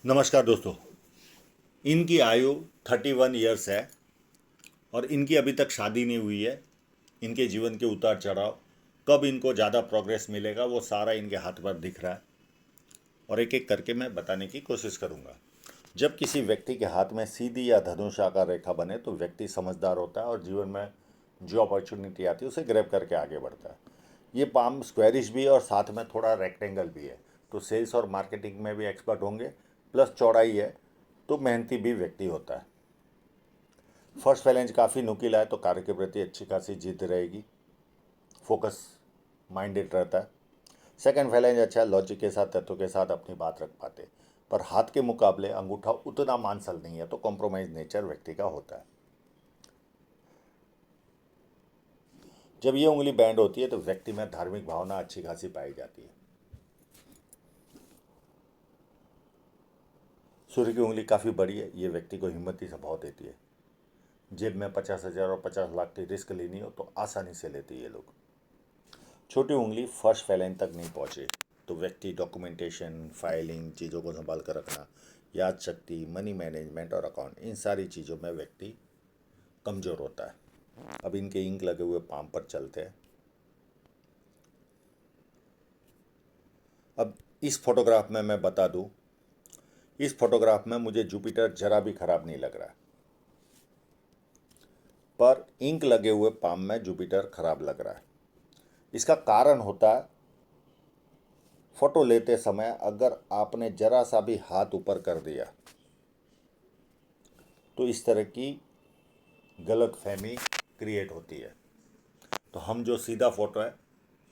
नमस्कार दोस्तों। इनकी आयु 31 ईयर्स है और इनकी अभी तक शादी नहीं हुई है। इनके जीवन के उतार चढ़ाव, कब इनको ज़्यादा प्रोग्रेस मिलेगा वो सारा इनके हाथ पर दिख रहा है और एक एक करके मैं बताने की कोशिश करूँगा। जब किसी व्यक्ति के हाथ में सीधी या धनुष आकार रेखा बने तो व्यक्ति समझदार होता है और जीवन में जो अपॉर्चुनिटी आती है उसे ग्रैब करके आगे बढ़ता है। ये पाम स्क्वेरिश भी है और साथ में थोड़ा रेक्टेंगल भी है, तो सेल्स और मार्केटिंग में भी एक्सपर्ट होंगे। प्लस चौड़ाई है तो मेहनती भी व्यक्ति होता है। फर्स्ट फैलेंज काफ़ी नुकीला है तो कार्य के प्रति अच्छी खासी जिद रहेगी, फोकस माइंडेड रहता है। सेकंड फैलेंज अच्छा है, लॉजिक के साथ तत्व के साथ अपनी बात रख पाते, पर हाथ के मुकाबले अंगूठा उतना मांसल नहीं है तो कॉम्प्रोमाइज नेचर व्यक्ति का होता है। जब ये उंगली बैंड होती है तो व्यक्ति में धार्मिक भावना अच्छी खासी पाई जाती है। सूर्य की उंगली काफ़ी बड़ी है, ये व्यक्ति को हिम्मती स्वभाव देती है। जेब में 50,000 और 50 लाख की रिस्क लेनी हो तो आसानी से लेते ये लोग। छोटी उंगली फर्स्ट फैलेंज तक नहीं पहुंचे तो व्यक्ति डॉक्यूमेंटेशन, फाइलिंग, चीज़ों को संभाल कर रखना, याद शक्ति, मनी मैनेजमेंट और अकाउंट, इन सारी चीज़ों में व्यक्ति कमज़ोर होता है। अब इनके इंक लगे हुए पाम पर चलते हैं। अब इस फोटोग्राफ में मैं बता दूं, इस फोटोग्राफ में मुझे जुपिटर जरा भी खराब नहीं लग रहा है, पर इंक लगे हुए पाम में जुपिटर खराब लग रहा है। इसका कारण होता है, फोटो लेते समय अगर आपने जरा सा भी हाथ ऊपर कर दिया तो इस तरह की गलत फहमी क्रिएट होती है। तो हम जो सीधा फोटो है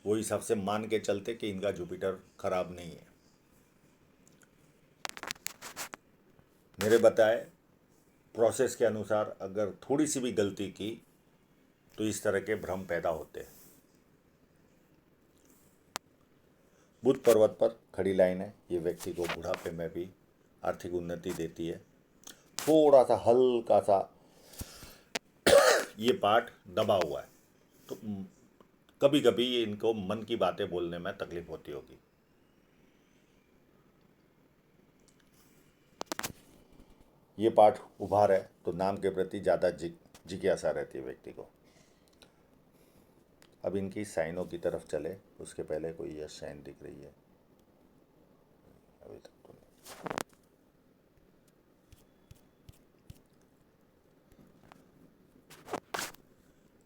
वो हिसाब से मान के चलते कि इनका जुपिटर खराब नहीं है। मेरे बताए प्रोसेस के अनुसार अगर थोड़ी सी भी गलती की तो इस तरह के भ्रम पैदा होते हैं। बुध पर्वत पर खड़ी लाइन है, ये व्यक्ति को बुढ़ापे में भी आर्थिक उन्नति देती है। थोड़ा सा हल्का सा ये पार्ट दबा हुआ है तो कभी कभी ये इनको मन की बातें बोलने में तकलीफ होती होगी। ये पार्ट उभार है तो नाम के प्रति ज़्यादा जिज्ञासा रहती है व्यक्ति को। अब इनकी साइनों की तरफ चले उसके पहले कोई यह साइन दिख रही है? अभी तक तो नहीं।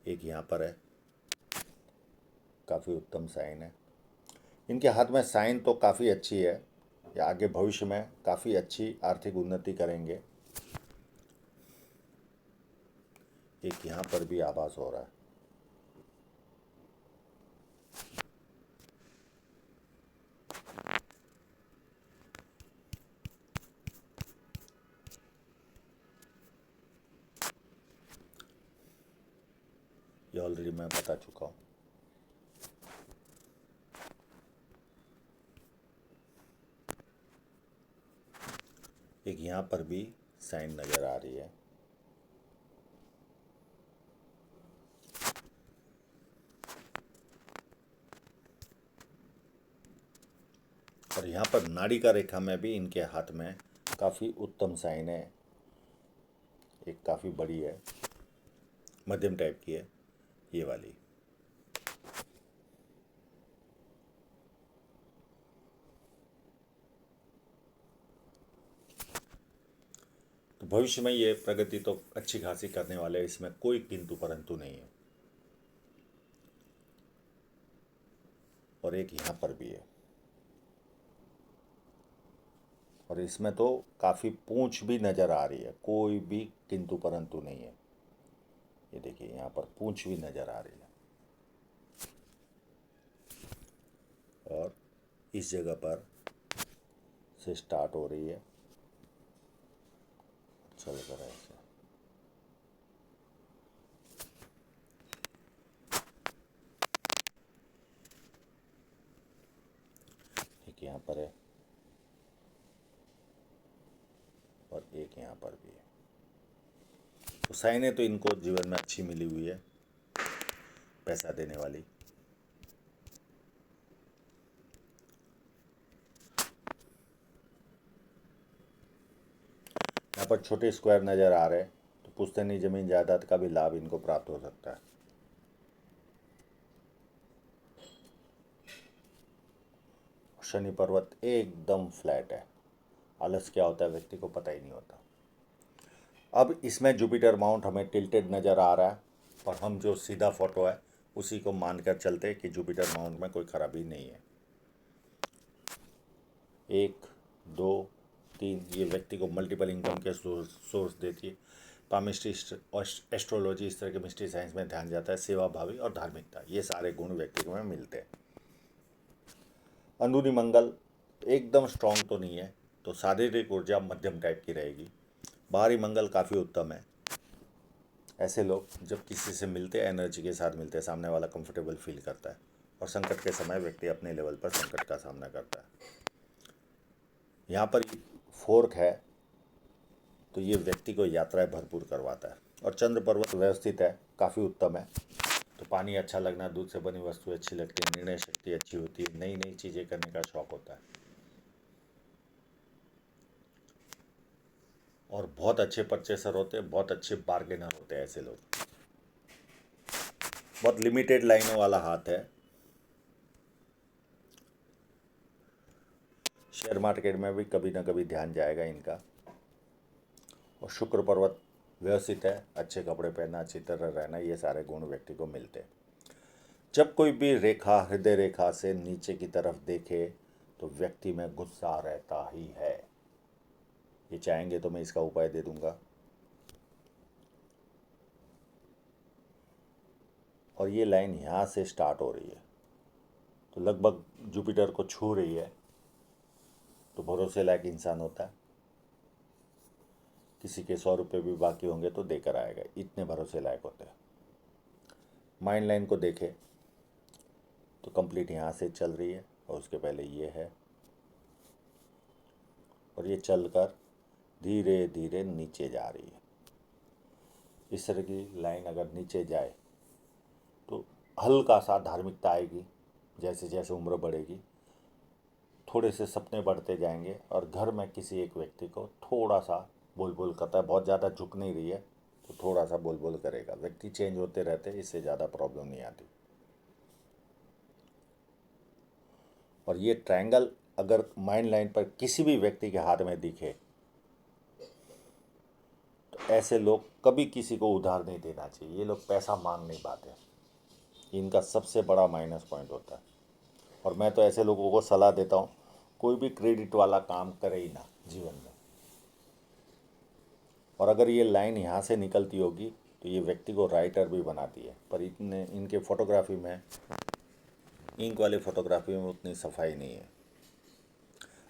एक यहाँ पर है, काफ़ी उत्तम साइन है। इनके हाथ में साइन तो काफ़ी अच्छी है, या आगे भविष्य में काफ़ी अच्छी आर्थिक उन्नति करेंगे। एक यहाँ पर भी आभास हो रहा है। ये ऑलरेडी मैं बता चुका हूँ। एक यहाँ पर भी साइन नज़र आ रही है। और यहाँ पर नाड़ी का रेखा में भी इनके हाथ में काफ़ी उत्तम साइन है। एक काफ़ी बड़ी है, मध्यम टाइप की है ये वाली। तो भविष्य में ये प्रगति तो अच्छी खासी करने वाले हैं, इसमें कोई किंतु परंतु नहीं है। और एक यहाँ पर भी है, और इसमें तो काफ़ी पूंछ भी नज़र आ रही है, कोई भी किंतु परंतु नहीं है। ये देखिए यहाँ पर पूंछ भी नज़र आ रही है। और इस जगह पर से स्टार्ट हो रही है, चल कर ऐसे। एक यहाँ पर है और एक यहाँ पर भी है। तो साइनें तो इनको जीवन में अच्छी मिली हुई है, पैसा देने वाली। यहाँ पर छोटे स्क्वायर नज़र आ रहे हैं, तो पुश्तैनी ज़मीन जायदाद का भी लाभ इनको प्राप्त हो सकता है। शनि पर्वत एकदम फ्लैट है, आलस क्या होता है व्यक्ति को पता ही नहीं होता। अब इसमें जुपिटर माउंट हमें टिल्टेड नज़र आ रहा है, और हम जो सीधा फोटो है उसी को मानकर चलते हैं कि जुपिटर माउंट में कोई खराबी नहीं है। 1 2 3 ये व्यक्ति को मल्टीपल इनकम के सोर्स देती है। पामिस्ट्री, एस्ट्रोलॉजी, इस तरह के मिस्ट्री साइंस में ध्यान जाता है। सेवा भावी और धार्मिकता, ये सारे गुण व्यक्ति में मिलते हैं। अंदरूनी मंगल एकदम स्ट्रांग तो नहीं है, तो शारीरिक ऊर्जा मध्यम टाइप की रहेगी। बाहरी मंगल काफ़ी उत्तम है। ऐसे लोग जब किसी से मिलते हैं एनर्जी के साथ मिलते हैं, सामने वाला कंफर्टेबल फील करता है, और संकट के समय व्यक्ति अपने लेवल पर संकट का सामना करता है। यहाँ पर फोर्क है, तो ये व्यक्ति को यात्राएं भरपूर करवाता है। और चंद्र पर्वत व्यवस्थित है, काफ़ी उत्तम है। तो पानी अच्छा लगना, दूध से बनी वस्तु अच्छी लगती है, निर्णय शक्ति अच्छी होती है, नई नई चीज़ें करने का शौक होता है, और बहुत अच्छे परचेसर होते हैं, बहुत अच्छे बार्गेनर होते हैं ऐसे लोग। बहुत लिमिटेड लाइनों वाला हाथ है। शेयर मार्केट में भी कभी ना कभी ध्यान जाएगा इनका। और शुक्र पर्वत व्यवस्थित है, अच्छे कपड़े पहनना, अच्छी तरह रहना, ये सारे गुण व्यक्ति को मिलते हैं। जब कोई भी रेखा हृदय रेखा से नीचे की तरफ देखे तो व्यक्ति में गुस्सा रहता ही है। ये चाहेंगे तो मैं इसका उपाय दे दूंगा। और ये लाइन यहाँ से स्टार्ट हो रही है, तो लगभग जुपिटर को छू रही है, तो भरोसे लायक इंसान होता है। किसी के 100 रुपये भी बाकी होंगे तो देकर आएगा, इतने भरोसे लायक होते हैं। माइंड लाइन को देखें तो कंप्लीट यहाँ से चल रही है, और उसके पहले ये है, और ये चलकर धीरे धीरे नीचे जा रही है। इस तरह की लाइन अगर नीचे जाए तो हल्का सा धार्मिकता आएगी। जैसे जैसे उम्र बढ़ेगी थोड़े से सपने बढ़ते जाएंगे, और घर में किसी एक व्यक्ति को थोड़ा सा बोल बोल करता है, बहुत ज़्यादा झुक नहीं रही है तो थोड़ा सा बोल बोल करेगा। व्यक्ति चेंज होते रहते हैं, इससे ज़्यादा प्रॉब्लम नहीं आती। और ये ट्रायंगल अगर माइंड लाइन पर किसी भी व्यक्ति के हाथ में दिखे तो ऐसे लोग कभी किसी को उधार नहीं देना चाहिए। ये लोग पैसा मांग नहीं पाते, इनका सबसे बड़ा माइनस पॉइंट होता है। और मैं तो ऐसे लोगों को सलाह देता हूँ, कोई भी क्रेडिट वाला काम करे ही ना जीवन में। और अगर ये लाइन यहाँ से निकलती होगी तो ये व्यक्ति को राइटर भी बनाती है, पर इतने इनके फोटोग्राफी में, इंक वाली फोटोग्राफी में उतनी सफाई नहीं है।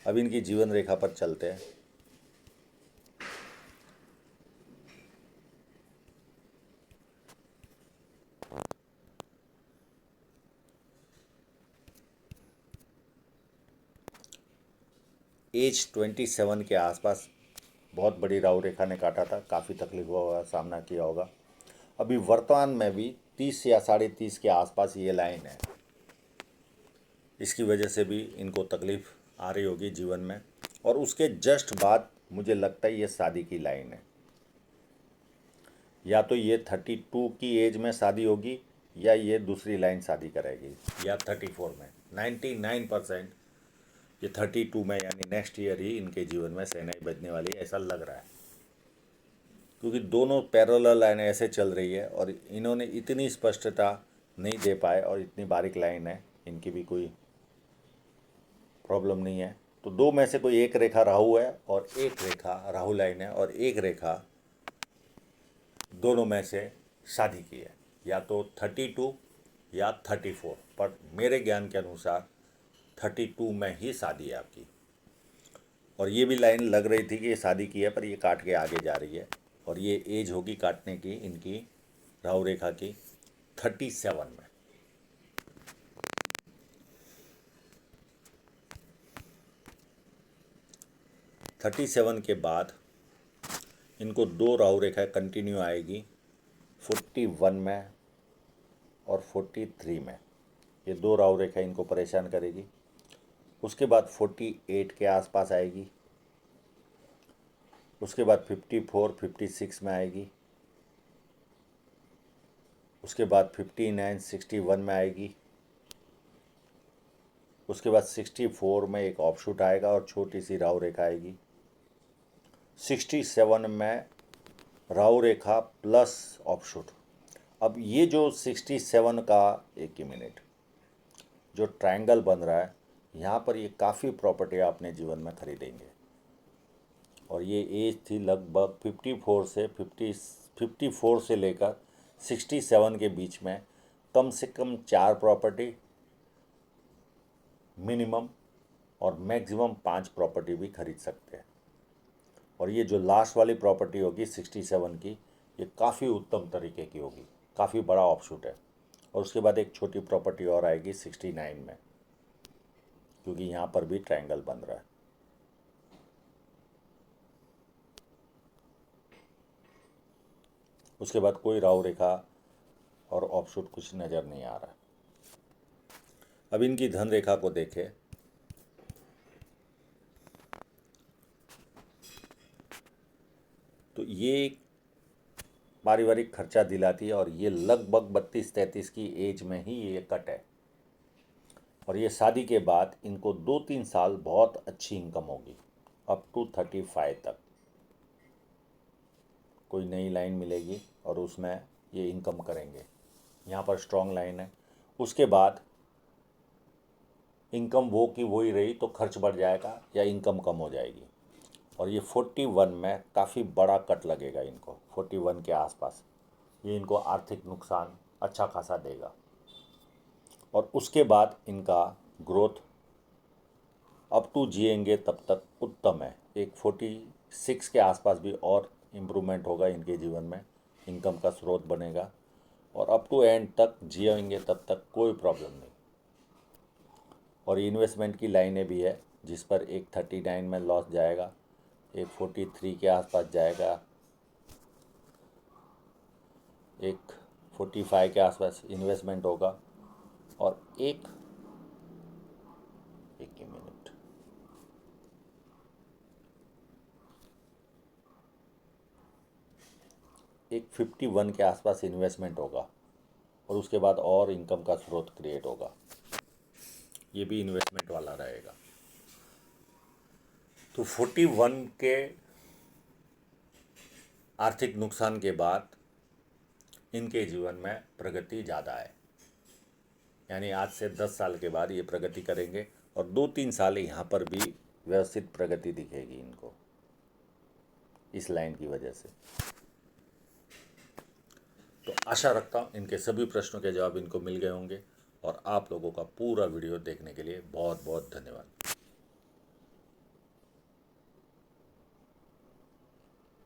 अब इनकी जीवन रेखा पर चलते हैं। एज 27 के आसपास बहुत बड़ी राहु रेखा ने काटा था, काफ़ी तकलीफों का सामना किया होगा। अभी वर्तमान में भी 30 या 30.5 के आसपास ये लाइन है, इसकी वजह से भी इनको तकलीफ आ रही होगी जीवन में। और उसके जस्ट बाद मुझे लगता है ये शादी की लाइन है। या तो ये 32 की एज में शादी होगी, या ये दूसरी लाइन शादी करेगी, या 34 में। 99% ये 32 में यानी नेक्स्ट ईयर ही इनके जीवन में शहनाई बजने वाली, ऐसा लग रहा है। क्योंकि दोनों पैरेलल लाइन ऐसे चल रही है, और इन्होंने इतनी स्पष्टता नहीं दे पाए, और इतनी बारीक लाइन है, इनकी भी कोई प्रॉब्लम नहीं है। तो दो में से कोई एक रेखा राहु है, और एक रेखा राहु लाइन है, और एक रेखा दोनों में से शादी की है, या तो 32 या 34। पर मेरे ज्ञान के अनुसार 32 में ही शादी है आपकी। और ये भी लाइन लग रही थी कि ये शादी की है, पर ये काट के आगे जा रही है, और ये एज होगी काटने की इनकी राहु रेखा की 37 में। थर्टी सेवन के बाद इनको दो राहु रेखाएं कंटिन्यू आएगी, 41 में और 43 में। ये दो राहु रेखा इनको परेशान करेगी। उसके बाद 48 के आसपास आएगी, उसके बाद 54, 56 में आएगी, उसके बाद 59, 61 में आएगी, उसके बाद 64 में एक ऑफशूट आएगा और छोटी सी राहु रेखा आएगी, 67 में राहु रेखा प्लस ऑफशूट। अब ये जो 67 का, एक ही मिनट, जो ट्रायंगल बन रहा है यहाँ पर, ये काफ़ी प्रॉपर्टी अपने जीवन में खरीदेंगे। और ये एज थी लगभग 54 से लेकर 67 के बीच में, कम से कम 4 प्रॉपर्टी मिनिमम और मैक्सिमम 5 प्रॉपर्टी भी खरीद सकते हैं। और ये जो लास्ट वाली प्रॉपर्टी होगी 67 की, ये काफ़ी उत्तम तरीके की होगी, काफ़ी बड़ा ऑफशूट है। और उसके बाद एक छोटी प्रॉपर्टी और आएगी 69 में, क्योंकि यहाँ पर भी ट्रायंगल बन रहा है। उसके बाद कोई राहु रेखा और ऑफशूट कुछ नज़र नहीं आ रहा है। अब इनकी धन रेखा को देखें तो ये पारिवारिक खर्चा दिलाती है, और ये लगभग 32-33 की एज में ही ये कट है। और ये शादी के बाद इनको 2-3 साल बहुत अच्छी इनकम होगी, अप टू 35 तक कोई नई लाइन मिलेगी और उसमें ये इनकम करेंगे। यहाँ पर स्ट्रॉन्ग लाइन है। उसके बाद इनकम वो की वही रही तो खर्च बढ़ जाएगा या इनकम कम हो जाएगी। और ये 41 में काफ़ी बड़ा कट लगेगा इनको, 41 के आसपास ये इनको आर्थिक नुकसान अच्छा खासा देगा। और उसके बाद इनका ग्रोथ अप टू जिएंगे तब तक उत्तम है। एक 46 के आसपास भी और इम्प्रूवमेंट होगा इनके जीवन में, इनकम का स्रोत बनेगा। और अप टू एंड तक जिएंगे तब तक कोई प्रॉब्लम नहीं। और इन्वेस्टमेंट की लाइनें भी है, जिस पर एक 39 में लॉस जाएगा, एक 43 के आसपास जाएगा, एक 45 के आसपास इन्वेस्टमेंट होगा, और एक ही मिनट, एक 51 के आसपास इन्वेस्टमेंट होगा। और उसके बाद और इनकम का स्रोत क्रिएट होगा, ये भी इन्वेस्टमेंट वाला रहेगा। तो 41 के आर्थिक नुकसान के बाद इनके जीवन में प्रगति ज़्यादा है, यानी आज से 10 साल के बाद ये प्रगति करेंगे, और 2-3 साल यहाँ पर भी व्यवस्थित प्रगति दिखेगी इनको इस लाइन की वजह से। तो आशा रखता हूँ इनके सभी प्रश्नों के जवाब इनको मिल गए होंगे। और आप लोगों का पूरा वीडियो देखने के लिए बहुत बहुत धन्यवाद।